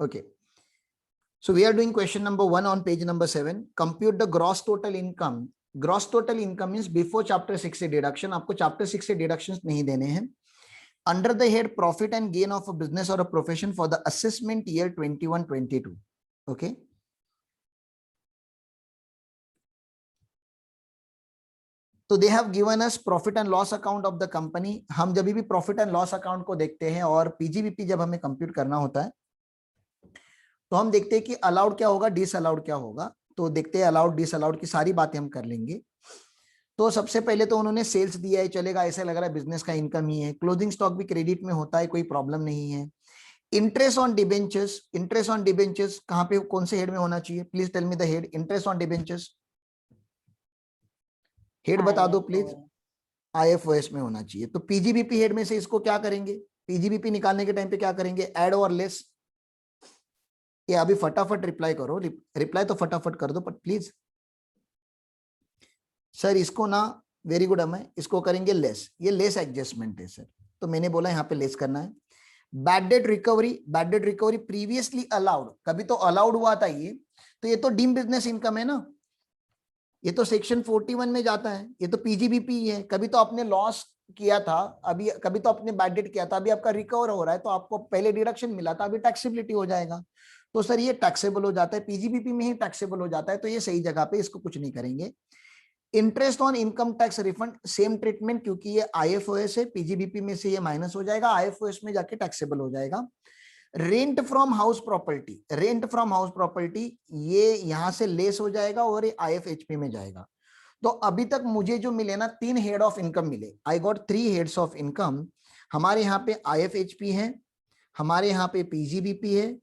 Okay. So we are doing question number 1 on page number 7. Compute the gross total income. Gross total income means before chapter 6 से deduction. आपको chapter 6 से deductions नहीं देने हैं. Under the head profit and gain of a business or a profession for the assessment year 21-22. Okay. तो they have given us profit and loss account of the company. हम जब भी profit and loss account को देखते हैं और PGBP जब हमें कंप्यूट करना होता है तो हम देखते हैं कि अलाउड क्या होगा, डिसअलाउड क्या होगा. तो देखते हैं अलाउड डिसअलाउड की सारी बातें हम कर लेंगे. तो सबसे पहले तो उन्होंने सेल्स दिया है, चलेगा, ऐसा लग रहा है बिजनेस का इनकम ही है. क्लोजिंग स्टॉक भी क्रेडिट में होता है, कोई प्रॉब्लम नहीं है. Interest on debentures, interest on debentures कहां पे, कौन से हेड में होना चाहिए? Please tell me the head. Interest on debentures head बता दो प्लीज. आईएफओएस में होना चाहिए. तो पीजीबीपी हेड में से इसको क्या करेंगे, पीजीबीपी निकालने के टाइम पे क्या करेंगे? ऐड और लेस. ये अभी फटाफट रिप्लाई करो, रिप्लाई तो फटाफट कर दो पर प्लीज. सर इसको ना, वेरी गुड अमय, इसको करेंगे लेस. ये लेस एडजस्टमेंट है सर, तो मैंने बोला यहाँ पे लेस करना है. Bad debt recovery, bad debt recovery previously allowed, कभी तो अलाउड हुआ था ये, तो ये तो डीम बिजनेस इनकम है ना, ये तो सेक्शन 41 में जाता है, ये तो पीजीबीपी है. कभी तो आपने लॉस किया था, अभी कभी तो आपने बैड डेट किया था, अभी आपका रिकवर हो रहा है, तो आपको पहले डिडक्शन मिला था, अभी टैक्सेबिलिटी हो जाएगा. तो सर ये टैक्सेबल हो जाता है, पीजीबीपी में ही टैक्सेबल हो जाता है, तो ये सही जगह पे, इसको कुछ नहीं करेंगे. Interest on income tax refund, same treatment, क्योंकि ये आईएफओएस है, पीजीबीपी में से ये माइनस हो जाएगा, आईएफओएस में जाके टैक्सेबल हो जाएगा. Rent from house property, rent from house property ये यहां से लेस हो जाएगा और ये आईएफएचपी में जाएगा. तो अभी तक मुझे जो मिले ना, 3 हेड ऑफ इनकम मिले. I got 3 heads of income. हमारे यहाँ पे आईएफएचपी है, हमारे यहाँ पे पीजीबीपी है,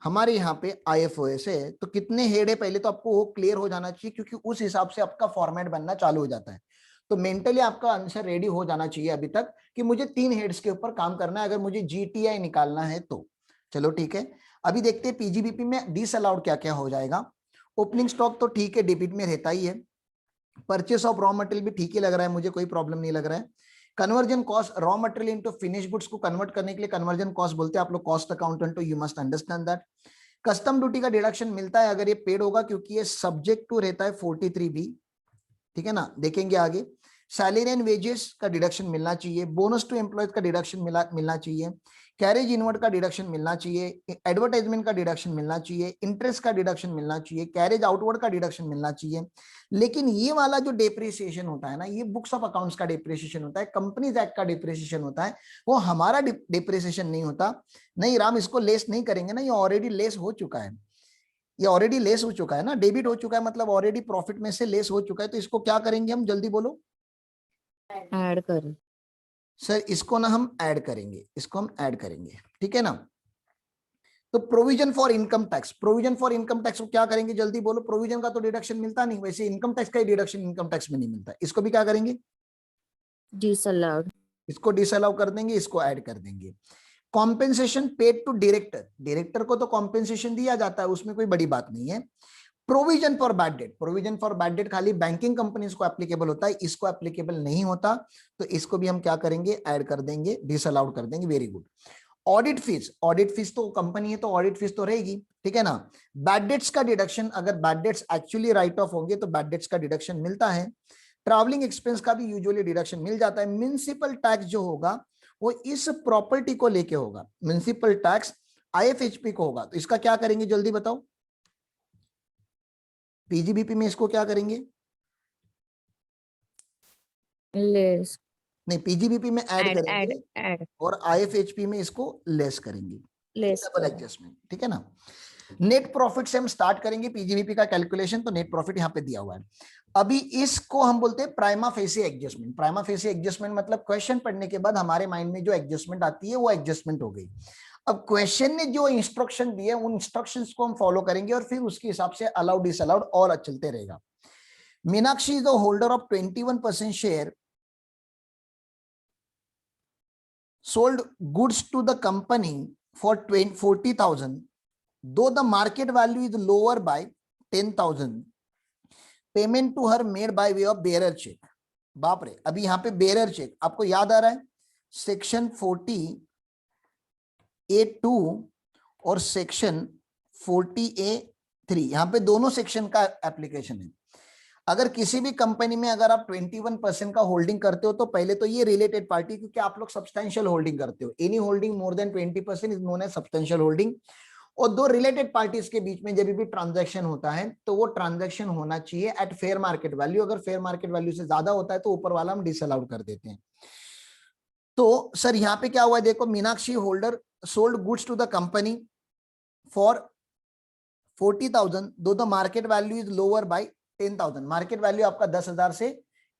हमारे यहाँ पे आईएफओएस है. तो कितने हेड है पहले तो आपको वो क्लियर हो जाना चाहिए, क्योंकि उस हिसाब से आपका फॉर्मेट बनना चालू हो जाता है. तो मेंटली आपका आंसर रेडी हो जाना चाहिए अभी तक कि मुझे 3 हेड्स के ऊपर काम करना है अगर मुझे जीटीआई निकालना है तो. चलो ठीक है. अभी देखते हैं पीजीबीपी में डिसअलाउड क्या क्या हो जाएगा. ओपनिंग स्टॉक तो ठीक है, डेबिट में रहता ही है. परचेस ऑफ रॉ मटेरियल भी ठीक ही लग रहा है मुझे, कोई प्रॉब्लम नहीं लग रहा है. Conversion cost, raw material into finish goods को कन्वर्ट करने के लिए कन्वर्जन कॉस्ट बोलते हैं. आप लोग कॉस्ट अकाउंटेंट हो, you must understand that. Custom duty का डिडक्शन मिलता है अगर ये पेड होगा, क्योंकि ये सब्जेक्ट टू रहता है 43B. ठीक है ना, देखेंगे आगे. सैलरी एंड वेजेस का डिडक्शन मिलना चाहिए, बोनस टू एम्प्लॉयज का डिडक्शन मिलना चाहिए, कैरेज इनवर्ड का डिडक्शन मिलना चाहिए, एडवर्टाइजमेंट का डिडक्शन मिलना चाहिए, इंटरेस्ट का डिडक्शन मिलना चाहिए, कैरेज आउटवर्ड का डिडक्शन मिलना चाहिए. लेकिन ये वाला जो डेप्रिसिएशन होता है ना, ये बुक्स ऑफ अकाउंट्स का डेप्रिसिएशन होता है, कंपनीज एक्ट का डेप्रिसिएशन होता है, वो हमारा डेप्रिसिएशन नहीं होता. नहीं राम, इसको लेस नहीं करेंगे ना, ये ऑलरेडी लेस हो चुका है, ये ऑलरेडी लेस हो चुका है ना, डेबिट हो चुका है, मतलब ऑलरेडी प्रॉफिट में से लेस हो चुका है. तो इसको क्या करेंगे हम, जल्दी बोलो. ऐड करें सर इसको ना हम ऐड करेंगे, इसको हम ऐड करेंगे. ठीक है ना. तो provision for income tax, provision for income tax को क्या करेंगे, जल्दी बोलो. प्रोविजन का तो डिडक्शन मिलता नहीं, वैसे इनकम टैक्स का ही डिडक्शन इनकम टैक्स में नहीं मिलता. इसको भी क्या करेंगे, डिसअलाउड. इसको डिसअलाउ कर देंगे, इसको ऐड कर देंगे. Compensation paid to director, director को तो कॉम्पेंसेशन दिया जाता है, उसमें कोई बड़ी बात नहीं है. Provision for bad debt, provision for bad debt खाली बैंकिंग कंपनीज को एप्लीकेबल होता है, इसको एप्लीकेबल नहीं होता. तो इसको भी हम क्या करेंगे, ऐड कर देंगे, डिसअलाउड कर देंगे. Very good. Audit fees, audit fees तो कंपनी है तो ऑडिट फीस तो रहेगी. ठीक है ना. बैड डेट्स का डिडक्शन, अगर bad debts actually right of होंगे तो बैड डेट्स का डिडक्शन मिलता है. ट्रैवलिंग एक्सपेंस का भी यूजुअली डिडक्शन मिल जाता है. म्युनिसिपल टैक्स जो होगा वो इस प्रॉपर्टी को लेके होगा, म्युनिसिपल टैक्स आईएफएचपी को होगा. तो इसका क्या करेंगे जल्दी बताओ. पीजीबीपी में इसको क्या करेंगे, लेस. नहीं पीजीबीपी में ऐड ऐड ऐड करेंगे ऐड और आईएफएचपी में इसको लेस करेंगे. Less double adjustment. ठीक है ना. नेट प्रॉफिट से हम स्टार्ट करेंगे पीजीबीपी का कैलकुलेशन. तो नेट प्रॉफिट यहाँ पे दिया हुआ है. अभी इसको हम बोलते हैं prima facie adjustment. Prima facie adjustment मतलब क्वेश्चन पढ़ने के बाद हमारे माइंड में जो एडजस्टमेंट आती है वो एडजस्टमेंट हो गई. अब क्वेश्चन ने जो इंस्ट्रक्शन दिए उन इंस्ट्रक्शंस को हम फॉलो करेंगे और फिर उसके हिसाब से अलाउड डिसअलाउड और चलते रहेगा. Meenakshi is the holder of 21% share, sold goods to the company for 40,000, though the market value is lower by 10,000. Payment to her made by way of bearer cheque. बाप रे, अभी यहाँ पे बेरर चेक आपको याद आ रहा है, सेक्शन 40A2 और सेक्शन 40A(3), यहाँ पे दोनों सेक्शन का एप्लीकेशन है। अगर किसी भी कंपनी में अगर आप 21% का होल्डिंग करते हो तो पहले तो ये रिलेटेड पार्टी, क्योंकि आप लोग सब्सटेंशियल होल्डिंग करते हो, any holding more than 20% is known as substantial holding. और दो रिलेटेड पार्टीज के बीच में जब भी ट्रांजैक्शन होता है तो वो ट्रांजैक्शन होना चाहिए एट फेयर मार्केट वैल्यू। अगर फेयर मार्केट वैल्यू से ज्यादा होता है तो ऊपर वाला हम डिसअलाउड कर देते हैं। तो सर यहाँ पे क्या हुआ है, देखो, Meenakshi holder sold goods to the company for 40,000 though the market value is lower by 10,000। Market value आपका 10,000 से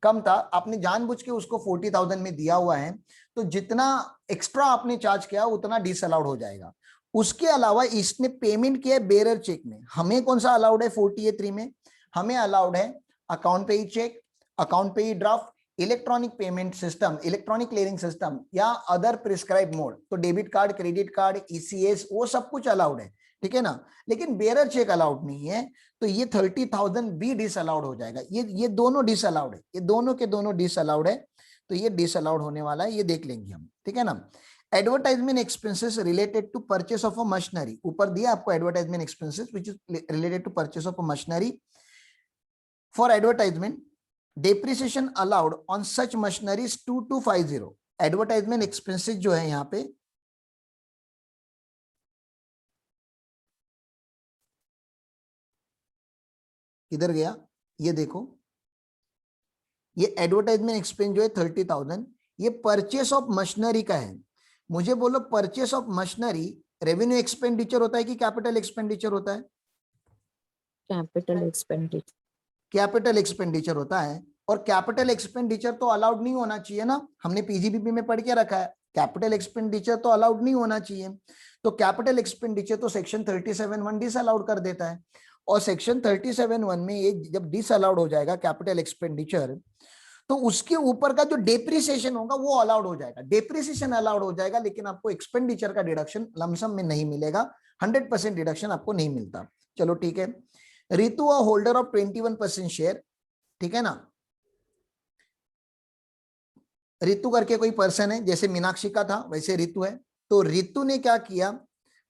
कम था, आपने जानबूझ के उसको 40,000 में दिया हुआ है, तो जितना एक्स्ट्रा आपने चार्ज किया उतना डिसअलाउड हो जाएगा। उसके अलावा इसने पेमेंट किया बेरर चेक में। हमें कौन सा अलाउड है 40A(3) में? हमें अलाउड है अकाउंट पे ही cheque, account payee draft, electronic payment system, electronic clearing system या अदर प्रिस्क्राइब मोड। तो debit card, credit card, ECS वो सब कुछ अलाउड है, ठीक है ना, लेकिन बेरर चेक अलाउड नहीं है। तो ये 30,000 भी डिसअलाउड हो जाएगा। ये दोनों डिसअलाउड है, ये दोनों के दोनों डिसअलाउड है, तो ये डिसअलाउड होने वाला है, ये देख लेंगे हम, ठीक है ना। Advertisement expenses related to purchase of a machinery, ऊपर दिया आपको advertisement expenses which is related to purchase of a machinery for advertisement, depreciation allowed on such machineries 2250। Advertisement expenses जो है यहाँ पे किधर गया, ये देखो, ये एडवर्टाइजमेंट एक्सपेंस जो है 30,000, ये परचेस ऑफ मशीनरी का है। मुझे बोलो purchase of machinery revenue expenditure होता है कि कैपिटल एक्सपेंडिचर होता है? Capital expenditure. कैपिटल एक्सपेंडिचर होता है, और कैपिटल एक्सपेंडिचर तो अलाउड नहीं होना चाहिए ना, हमने PGBP में पढ़ के रखा है, कैपिटल एक्सपेंडिचर तो अलाउड नहीं होना चाहिए। तो कैपिटल एक्सपेंडिचर तो सेक्शन 37(1) डिसअलाउड कर देता है, और सेक्शन 37(1) में ये जब डिसअलाउड हो जाएगा कैपिटल एक्सपेंडिचर, तो उसके ऊपर का जो डेप्रिसिएशन होगा वो अलाउड हो जाएगा। डेप्रिसिएशन अलाउड हो जाएगा, लेकिन आपको एक्सपेंडिचर का डिडक्शन लमसम में नहीं मिलेगा, 100% डिडक्शन आपको नहीं मिलता। चलो ठीक है। रितु अ होल्डर ऑफ 21% शेयर, ठीक है ना। रितु करके कोई पर्सन है, जैसे मीनाक्षी का था वैसे रितु है। तो रितु ने क्या किया,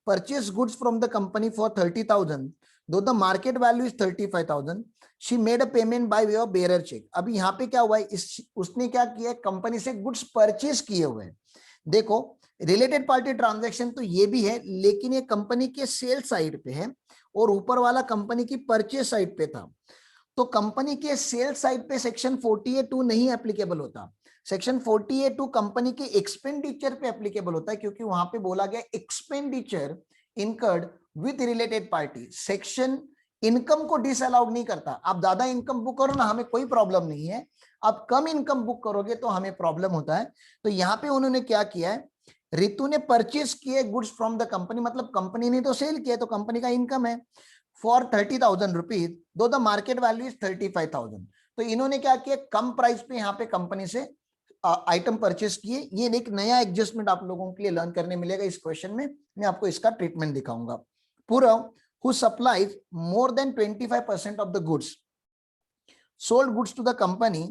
purchase goods from the company for 30,000 दो the market value is 35,000। She made a payment by way of bearer check. अभी यहाँ पे क्या हुआ है, उसने क्या किया, कंपनी से गुड्स परचेस किए हुए हैं। देखो, रिलेटेड पार्टी ट्रांजैक्शन तो ये भी है, लेकिन ये कंपनी के सेल साइड पे है और ऊपर वाला कंपनी की परचेस साइड पे था। तो कंपनी के सेल साइड पे सेक्शन 40A(2) नहीं एप्लीकेबल होता। सेक्शन 40A(2) कंपनी के एक्सपेंडिचर पे एप्लीकेबल होता है, क्योंकि वहां पे बोला गया expenditure incurred with related party. Section income को डिसअलाउड नहीं करता। आप ज्यादा इनकम बुक करो ना, हमें कोई प्रॉब्लम नहीं है, आप कम इनकम बुक करोगे तो हमें प्रॉब्लम होता है। तो यहाँ पे उन्होंने क्या किया है, रितु ने परचेस किए गुड्स फ्रॉम द कंपनी, मतलब कंपनी ने तो सेल किया, तो कंपनी का इनकम है, फॉर 30,000 रुपीज दो द मार्केट वैल्यू इज 35,000। तो इन्होंने क्या किया, कम प्राइस पे यहाँ पे कंपनी से आइटम परचेस किए। ये एक नया एडजस्टमेंट आप लोगों के लिए लर्न करने मिलेगा इस क्वेश्चन में, मैं आपको इसका ट्रीटमेंट दिखाऊंगा। पूरा who supplies more than 25% of the goods sold goods to the company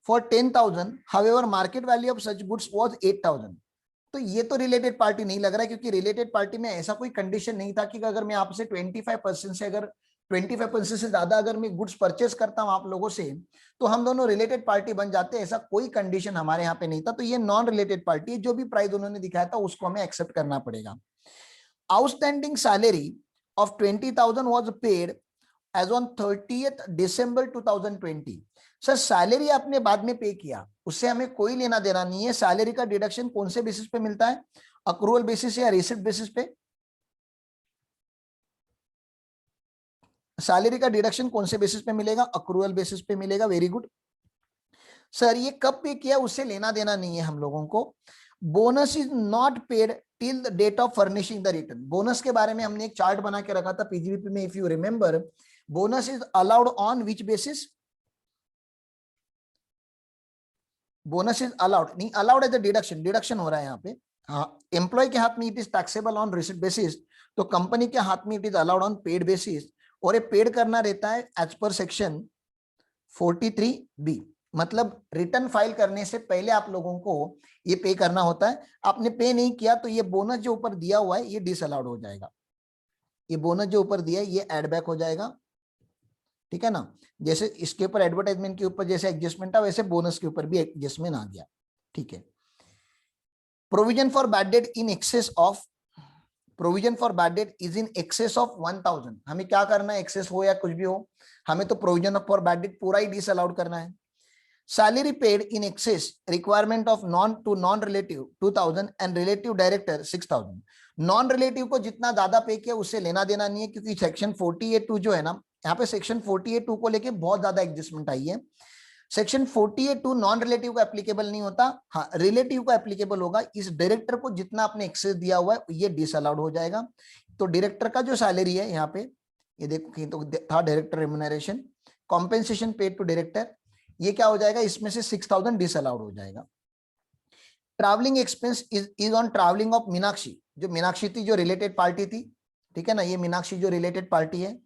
for 10,000, however market value of such goods was 8,000। तो ये तो रिलेटेड पार्टी नहीं लग रहा है, क्योंकि रिलेटेड पार्टी में ऐसा कोई कंडीशन नहीं था कि अगर मैं आपसे 25% से अगर 25% से ज्यादा अगर मैं गुड्स परचेस करता हूं आप लोगों से, तो हम दोनों रिलेटेड पार्टी बन जाते हैं। ऐसा कोई कंडीशन हमारे यहाँ पे नहीं था। तो ये नॉन रिलेटेड पार्टी है, जो भी प्राइस उन्होंने दिखाया था उसको हमें एक्सेप्ट करना पड़ेगा। Outstanding salary of 20,000 was paid as on 30th December 2020। Sir salary आपने बाद में पे किया, उससे हमें कोई लेना देना नहीं है। सैलरी का डिडक्शन कौन से बेसिस पे मिलता है, अक्रूवल बेसिस या रिसिप्ट बेसिस पे? सैलरी का डिडक्शन कौन से बेसिस पे मिलेगा, अक्रूवल बेसिस पे मिलेगा। Very good sir. ये कब पे किया उससे लेना देना नहीं है हम लोगों को। Bonus is not paid till the date of furnishing the return. Bonus के बारे में हमने एक चार्ट बना के रखा था पीजीबीपी में, if you remember. Bonus is allowed on which basis? Bonus is allowed नहीं, allowed as a deduction, deduction हो रहा है यहाँ पे। हाँ, एम्प्लॉय के हाथ में it is taxable on receipt basis, तो कंपनी के हाथ में it is allowed on paid basis, और ये पेड करना रहता है एज पर सेक्शन 43B। मतलब रिटर्न फाइल करने से पहले आप लोगों को ये पे करना होता है। आपने पे नहीं किया तो ये बोनस जो ऊपर दिया हुआ है ये डिसअलाउड हो जाएगा, ये बोनस जो ऊपर दिया है ये एड बैक हो जाएगा, ठीक है ना। जैसे इसके ऊपर एडवर्टाइजमेंट के ऊपर जैसे एडजस्टमेंट था वैसे बोनस के ऊपर भी एडजस्टमेंट आ गया, ठीक है। Provision for bad debt in excess of, provision for bad debt is in excess of 1000। हमें क्या करना है, एक्सेस हो या कुछ भी हो, हमें तो प्रोविजन फॉर बैड डेट पूरा ही डिसअलाउड करना है। Salary paid in excess requirement of non to non relative 2000 and relative director 6000। Non relative को जितना ज्यादा पे किया उससे लेना देना नहीं है, क्योंकि सेक्शन 48(2) जो है ना, यहाँ पे सेक्शन 48(2) को लेके बहुत ज्यादा एडजस्टमेंट आई है। सेक्शन 48(2) नॉन रिलेटिव को एप्लीकेबल नहीं होता, हाँ रिलेटिव को एप्लीकेबल होगा। इस डायरेक्टर को जितना आपने एक्सेस दिया हुआ है ये डिसअलाउड हो जाएगा। तो डायरेक्टर का जो सैलरी है यहाँ पे ये देखो कहीं तो था director remuneration, compensation paid to director, ये क्या हो जाएगा, इसमें से 6000 डिसअलाउड हो जाएगा। Travelling expense is on travelling of Meenakshi, जो मीनाक्षी थी जो रिलेटेड पार्टी थी, ठीक है ना, ये मीनाक्षी जो रिलेटेड पार्टी है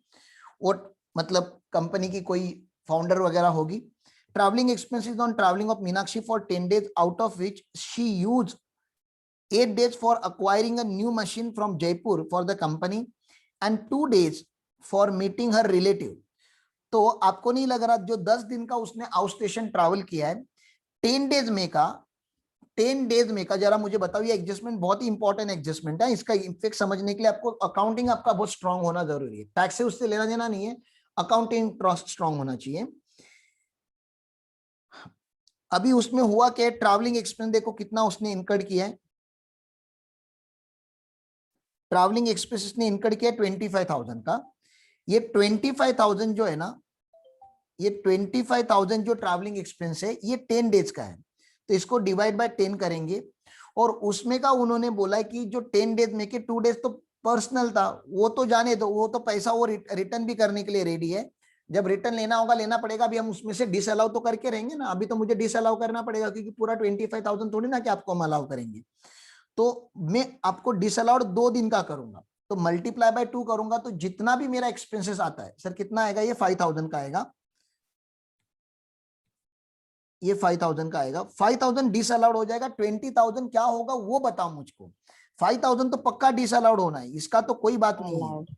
वो मतलब कंपनी की कोई फाउंडर वगैरह होगी। Travelling expenses on travelling of Meenakshi for 10 days, out of which she use 8 days for acquiring a new machine from Jaipur for the company and 2 days for meeting her relative. तो आपको नहीं लग रहा, जो 10 दिन का उसने आउट स्टेशन ट्रैवल किया है, 10 days में का, 10 days में का, जरा मुझे बताओ, ये एडजस्टमेंट बहुत ही इंपॉर्टेंट एडजस्टमेंट है। इसका इफेक्ट समझने के लिए आपको अकाउंटिंग आपका बहुत स्ट्रांग होना जरूरी है, टैक्स से उससे लेना देना नहीं है, अकाउंटिंग स्ट्रांग होना चाहिए। अभी उसमें हुआ क्या, ट्रैवलिंग एक्सपेंस देखो कितना उसने इनकर्ड किया है, ट्रैवलिंग एक्सपेंसेस ने इनकर्ड किया 25,000 का। ये 25,000 जो है ना, ये 25,000 जो ट्रैवलिंग एक्सपेंस है ये 10 days का है, तो इसको डिवाइड बाय 10 करेंगे। और उसमें का उन्होंने बोला कि जो 10 days में के 2 days तो पर्सनल था, वो तो जाने दो, वो तो पैसा वो रिटर्न भी करने के लिए रेडी है, जब रिटर्न लेना होगा लेना पड़ेगा। अभी हम उसमें से डिसअलाउ तो करके रहेंगे ना, अभी तो मुझे डिसअलाउ करना पड़ेगा क्योंकि पूरा 25,000 थोड़ी ना कि आपको हम अलाउ करेंगे। तो मैं आपको डिसअलाउड 2 दिन का करूंगा, तो मल्टीप्लाई बाय 2 करूंगा, तो जितना भी मेरा एक्सपेंसेस आता है सर कितना आएगा, ये 5,000 का आएगा, ये 5,000 का आएगा। 5,000 डिसअलाउड हो जाएगा, 20,000 क्या होगा वो बताओ मुझको। 5,000 तो पक्का डिसअलाउड होना है, इसका तो कोई बात नहीं है, Allowed.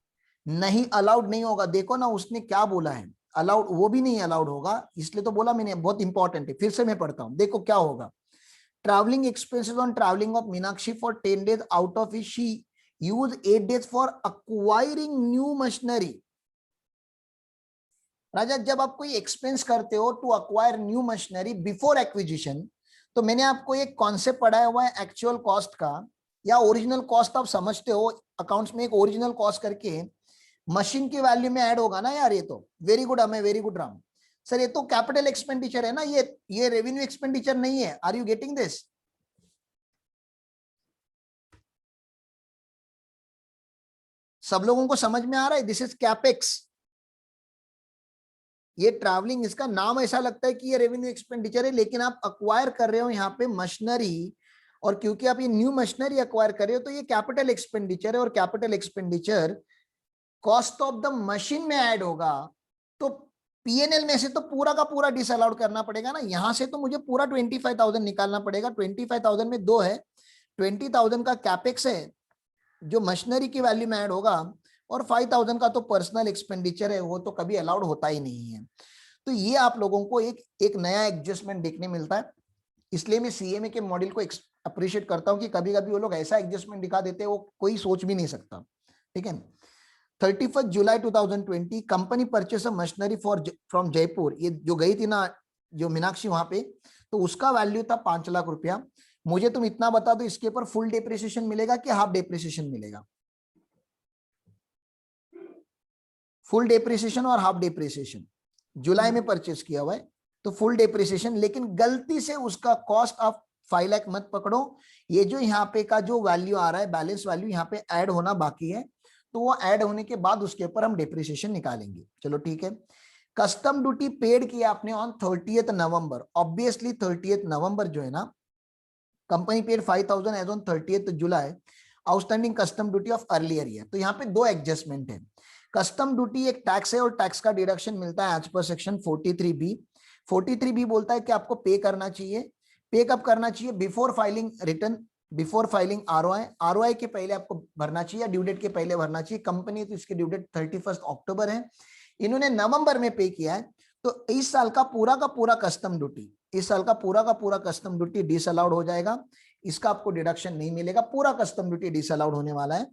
नहीं अलाउड नहीं होगा। देखो ना उसने क्या बोला है, अलाउड वो भी नहीं अलाउड होगा, इसलिए तो बोला मैंने, बहुत इंपॉर्टेंट है, फिर से मैं पढ़ता हूं, देखो क्या होगा। Travelling expenses on travelling of Meenakshi for 10 days, out of which she use 8 days for acquiring new machinery. Raja, जब आप कोई एक्सपेंस करते हो to acquire new machinery before acquisition, तो मैंने आपको एक कॉन्सेप्ट पढ़ाया हुआ है एक्चुअल कॉस्ट का या ओरिजिनल कॉस्ट, आप समझते हो अकाउंट्स में एक ओरिजिनल कॉस्ट करके मशीन की वैल्यू में ऐड होगा ना यार, ये तो वेरी गुड, हमें वेरी गुड राम सर, ये तो कैपिटल एक्सपेंडिचर है ना, ये रेवेन्यू एक्सपेंडिचर नहीं है। Are you getting this? सब लोगों को समझ में आ रहा है? This is capex. ये ट्रैवलिंग, इसका नाम ऐसा लगता है कि ये रेवेन्यू एक्सपेंडिचर है, लेकिन आप अक्वायर कर रहे हो यहाँ पे मशीनरी, और क्योंकि आप ये न्यू मशीनरी अक्वायर कर रहे हो तो ये कैपिटल एक्सपेंडिचर है, और capital expenditure cost of the machine में ऐड होगा, तो पीएनएल में से तो पूरा का पूरा डिसअलाउड करना पड़ेगा ना, यहां से तो मुझे पूरा 25,000 निकालना पड़ेगा। 25,000 में 2 है, 20,000 का कैपेक्स है जो मशीनरी की वैल्यू में ऐड होगा, और 5,000 का तो पर्सनल एक्सपेंडिचर है, वो तो कभी अलाउड होता ही नहीं है। तो ये आप लोगों को एक नया एडजस्टमेंट देखने मिलता है, इसलिए मैं सीएमए के मॉडल को अप्रिशिएट करता हूं कि कभी कभी वो लोग ऐसा एडजस्टमेंट दिखा देते हैं वो कोई सोच भी नहीं सकता, ठीक है। 31 जुलाई 2020 company purchase machinery for from Jaipur, ये जो गई थी ना जो मीनाक्षी वहां पे, तो उसका वैल्यू था 5 लाख रुपया। मुझे तुम इतना बता दो, इसके ऊपर फुल डेप्रिसिएशन मिलेगा कि हाफ डेप्रिसिएशन मिलेगा? फुल डेप्रिसिएशन और हाफ डेप्रिसिएशन। जुलाई में परचेस किया हुआ है तो फुल डेप्रिसिएशन, लेकिन गलती से उसका कॉस्ट ऑफ 5 लाख मत पकड़ो, ये जो यहाँ पे का जो वैल्यू आ रहा है बैलेंस वैल्यू यहाँ पे ऐड होना बाकी है, तो वो ऐड होने के बाद उसके ऊपर हम डेप्रिसिएशन निकालेंगे। चलो ठीक है। कस्टम ड्यूटी पेड किया आपने on 30th November, obviously 30th नवंबर जो है ना, company paid 5,000 as on 30th July, outstanding custom duty of earlier year. तो यहाँ पे 2 एडजस्टमेंट है। कस्टम ड्यूटी एक टैक्स है और टैक्स का डिडक्शन मिलता है एज पर सेक्शन 43B। 43 भी बोलता है कि आपको पे करना चाहिए। पे कब करना चाहिए? Before filing return, before filing ROI, ROI के पहले आपको भरना चाहिए, ड्यू डेट के पहले भरना चाहिए। कंपनी तो इसकी ड्यू डेट 31 अक्टूबर है, इन्होंने नवंबर में पे किया है, तो इस साल का पूरा कस्टम ड्यूटी, इस साल का पूरा कस्टम ड्यूटी डिसअलाउड हो जाएगा, इसका आपको डिडक्शन नहीं मिलेगा, पूरा कस्टम ड्यूटी डिसअलाउड होने वाला है।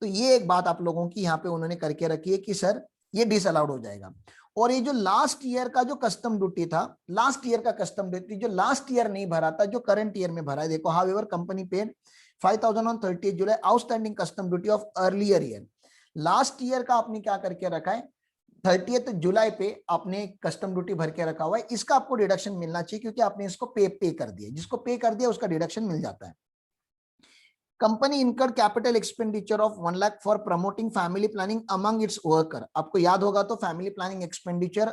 तो ये एक बात आप लोगों की यहाँ पे उन्होंने करके रखी है कि सर ये डिसअलाउड हो जाएगा। और ये जो लास्ट ईयर का जो कस्टम ड्यूटी था, लास्ट ईयर का कस्टम ड्यूटी जो लास्ट ईयर नहीं भरा था, जो करंट ईयर में भरा है, देखो however company paid 5,000 on 30 July outstanding custom duty of earlier year. Last year का आपने क्या करके रखा है, 30 जुलाई पे आपने कस्टम ड्यूटी भर के रखा हुआ है, इसका आपको डिडक्शन मिलना चाहिए क्योंकि आपने इसको पे कर दिया, जिसको पे कर दिया उसका डिडक्शन मिल जाता है। Company incurred capital expenditure of 1 lakh for promoting family planning among it's worker. आपको याद होगा तो फैमिली प्लानिंग एक्सपेंडिचर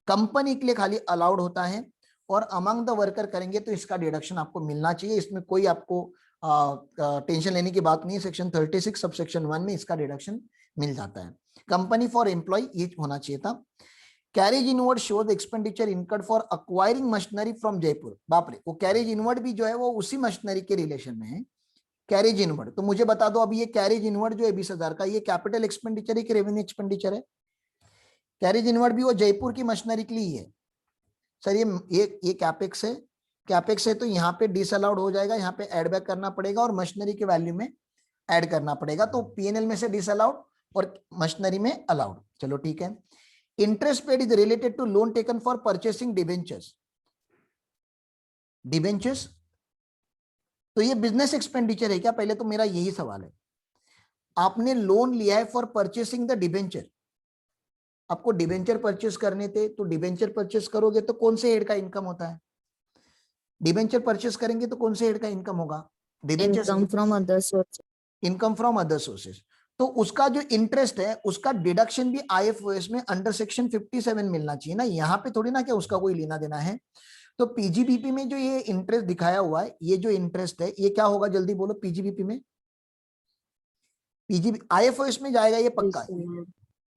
कंपनी के लिए खाली अलाउड होता है, और अमंग द वर्कर करेंगे तो इसका डिडक्शन आपको मिलना चाहिए, इसमें कोई आपको टेंशन लेने की बात नहीं है। सेक्शन 36 सब सेक्शन 1 में इसका डिडक्शन मिल जाता है। कंपनी फॉर एम्प्लॉय ये होना चाहिए था। Carriage inward shows expenditure incurred for acquiring machinery from Jaipur. बाप रे, वो कैरेज इनवर्ड भी जो है वो उसी मशीनरी के रिलेशन में है, कैरेज इनवर्ड। तो मुझे बता दो अभी ये कैरेज इनवर्ड जो है 20,000 का, ये कैपिटल एक्सपेंडिचर है कि रेवेन्यू एक्सपेंडिचर है? कैरेज इनवर्ड भी वो जयपुर की मशीनरी के लिए ही है। सर ये कैपेक्स है, कैपेक्स है तो यहाँ पे डिसअलाउड हो जाएगा, यहाँ पे एड बैक करना पड़ेगा और मशीनरी के वैल्यू में ऐड करना पड़ेगा। तो पीएनएल में से डिसअलाउड और मशीनरी में अलाउड। चलो ठीक है। Interest paid is related to loan taken for purchasing debentures. Debentures तो ये बिजनेस एक्सपेंडिचर है क्या? पहले तो मेरा यही सवाल है। आपने लोन लिया है फॉर परचेसिंग द डिबेंचर, आपको डिबेंचर परचेस करने थे, तो डिबेंचर परचेस करोगे तो कौन से हेड का इनकम होता है? डिबेंचर परचेस करेंगे तो कौन से हेड का इनकम होगा? Debenture Income from other sources. Income from other sources. तो उसका जो इंटरेस्ट है उसका डिडक्शन भी आईएफओएस में अंडर सेक्शन 57 मिलना चाहिए ना, यहाँ पे थोड़ी ना क्या उसका कोई लेना देना है। तो पीजीबीपी में जो ये इंटरेस्ट दिखाया हुआ है, ये जो इंटरेस्ट है ये क्या होगा, जल्दी बोलो। पीजीबीपी में, पीजीबी आईएफओएस में जाएगा ये पक्का है।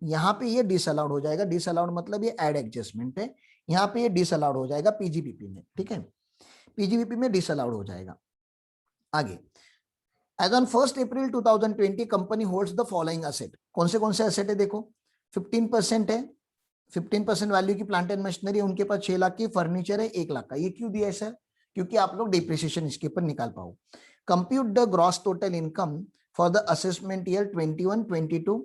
यहाँ पे ये डिसअलाउड हो जाएगा, डिसअलाउड मतलब ये एड एडजस्टमेंट है, यहाँ पे ये डिसअलाउड हो जाएगा पीजीबीपी में, ठीक है, पीजीबीपी में डिसअलाउड हो जाएगा। आगे, as on 1 April 2020 company holds the following asset. कौन से असेट है देखो, 15% है, 15% वैल्यू की प्लांट एंड मशीनरी, उनके पास 6 लाख की, फर्नीचर है 1 लाख का। ये क्यों दिया है सर? क्योंकि आप लोग डिप्रिसिएशन इसके ऊपर निकाल पाओ। Compute the gross total income for the assessment year 21-22,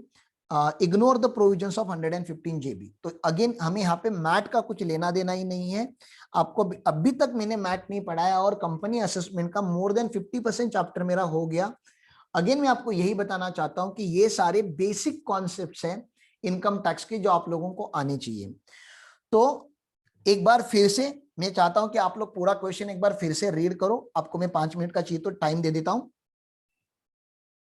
ignore the provisions of 115 जेबी। तो अगेन हमें यहाँ पे मैट का कुछ लेना देना ही नहीं है, आपको अभी तक मैंने मैट नहीं पढ़ाया और कंपनी असेसमेंट का मोर देन 50% चैप्टर मेरा हो गया। अगेन मैं आपको यही बताना चाहता हूं कि ये सारे बेसिक कॉन्सेप्ट्स हैं इनकम टैक्स के जो आप लोगों को आने चाहिए। तो एक बार फिर से मैं चाहता हूं कि आप लोग पूरा क्वेश्चन एक बार फिर से रीड करो, आपको मैं 5 मिनट का चाहिए तो टाइम दे देता हूं।